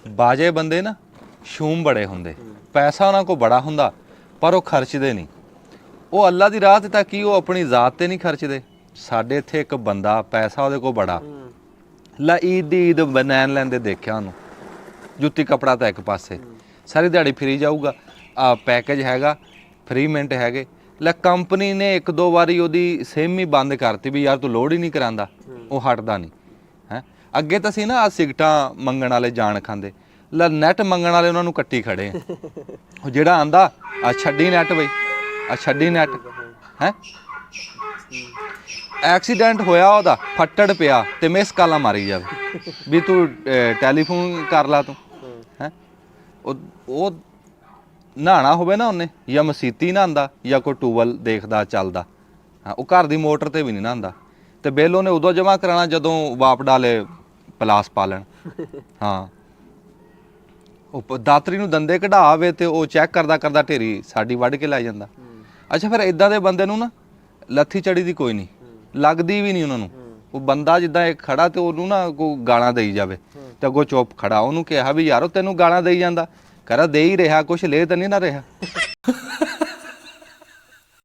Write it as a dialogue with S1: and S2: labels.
S1: ਬਾਜੇ ਬੰਦੇ ਨਾ ਸ਼ੂਮ ਬੜੇ ਹੁੰਦੇ, ਪੈਸਾ ਉਹਨਾਂ ਕੋਲ ਬੜਾ ਹੁੰਦਾ ਪਰ ਉਹ ਖਰਚਦੇ ਨਹੀਂ। ਉਹ ਅੱਲਾ ਦੀ ਰਾਹ ਤੇ ਤਾਂ ਕੀ, ਉਹ ਆਪਣੀ ਜ਼ਾਤ ਤੇ ਨਹੀਂ ਖਰਚਦੇ। ਸਾਡੇ ਇੱਥੇ ਇੱਕ ਬੰਦਾ ਪੈਸਾ ਉਹਦੇ ਕੋਲ ਬੜਾ, ਲੈ ਈਦ ਦੀ ਈਦ ਬਨੈਣ ਲੈਂਦੇ ਦੇਖਿਆ ਉਹਨੂੰ, ਜੁੱਤੀ ਕੱਪੜਾ ਤਾਂ ਇੱਕ ਪਾਸੇ, ਸਾਰੀ ਦਿਹਾੜੀ ਫਰੀ ਜਾਊਗਾ। ਆ ਪੈਕੇਜ ਹੈਗਾ, ਫਰੀ ਮਿੰਟ ਹੈਗੇ। ਲੈ ਕੰਪਨੀ ਨੇ ਇੱਕ ਦੋ ਵਾਰੀ ਉਹਦੀ ਸਿਮ ਹੀ ਬੰਦ ਕਰਤੀ ਵੀ ਯਾਰ ਤੂੰ ਲੋਡ ਹੀ ਨਹੀਂ ਕਰਾਂਦਾ, ਉਹ ਹਟਦਾ ਨਹੀਂ ਹੈ। ਅੱਗੇ ਤਾਂ ਸੀ ਨਾ ਆ ਸਿਗਟਾਂ ਮੰਗਣ ਵਾਲੇ ਜਾਣ ਖਾਂਦੇ, ਲੈ ਨੈਟ ਮੰਗਣ ਵਾਲੇ ਉਹਨਾਂ ਨੂੰ ਕੱਟੀ ਖੜੇ ਆ। ਉਹ ਜਿਹੜਾ ਆਂਦਾ ਆ ਛੱਡੀ ਨੈਟ ਬਈ, ਆ ਛੱਡੀ ਨੈਟ ਹੈ। ਐਕਸੀਡੈਂਟ ਹੋਇਆ ਉਹਦਾ, ਫੱਟੜ ਪਿਆ ਤੇ ਮਿਸ ਕਾਲਾਂ ਮਾਰੀ ਜਾਵੇ ਵੀ ਤੂੰ ਟੈਲੀਫੋਨ ਕਰ ਲਾ ਤੂੰ ਹੈ। ਉਹ ਨਹਾਣਾ ਹੋਵੇ ਨਾ ਉਹਨੇ, ਜਾਂ ਮਸੀਤੀ ਨਹਾਉਂਦਾ ਜਾਂ ਕੋਈ ਟੂਬਲ ਦੇਖਦਾ ਚੱਲਦਾ, ਹਾਂ ਉਹ ਘਰ ਦੀ ਮੋਟਰ ਤੇ ਵੀ ਨਹੀਂ ਨਹਾਉਂਦਾ। ਤੇ ਬਿੱਲ ਉਹਨੇ ਉਦੋਂ ਜਮ੍ਹਾਂ ਕਰਾਉਣਾ ਜਦੋਂ ਵਾਪ ਡਾਲੇ ਪਲਾਸ ਪਾ ਲੈਣ। ਹਾਂ ਉਹ ਦਾਤਰੀ ਨੂੰ ਦੰਦੇ ਕਢਾ ਆਵੇ ਤੇ ਉਹ ਚੈੱਕ ਕਰਦਾ ਕਰਦਾ ਢੇਰੀ ਸਾਡੀ ਵੱਢ ਕੇ ਲੈ ਜਾਂਦਾ। ਅੱਛਾ ਫਿਰ ਇਦਾਂ ਦੇ ਬੰਦੇ ਨੂੰ ਨਾ ਲੱਥੀ ਚੜੀ ਦੀ ਕੋਈ ਨਹੀਂ, ਲੱਗਦੀ ਵੀ ਨਹੀਂ ਉਹਨਾਂ ਨੂੰ। ਉਹ ਬੰਦਾ ਜਿੱਦਾਂ ਇਹ ਖੜਾ ਤੇ ਉਹਨੂੰ ਨਾ ਕੋਈ ਗਾਲਾਂ ਦੇਈ ਜਾਵੇ ਤੇ ਅੱਗੋਂ ਚੁੱਪ ਖੜਾ, ਉਹਨੂੰ ਕਿਹਾ ਵੀ ਯਾਰ ਉਹ ਤੈਨੂੰ ਗਾਲਾਂ ਦੇਈ ਜਾਂਦਾ, ਕਹਿੰਦਾ ਦੇ ਹੀ ਰਿਹਾ, ਕੁਛ ਲੈ ਤਾਂ ਨਹੀਂ ਨਾ ਰਿਹਾ।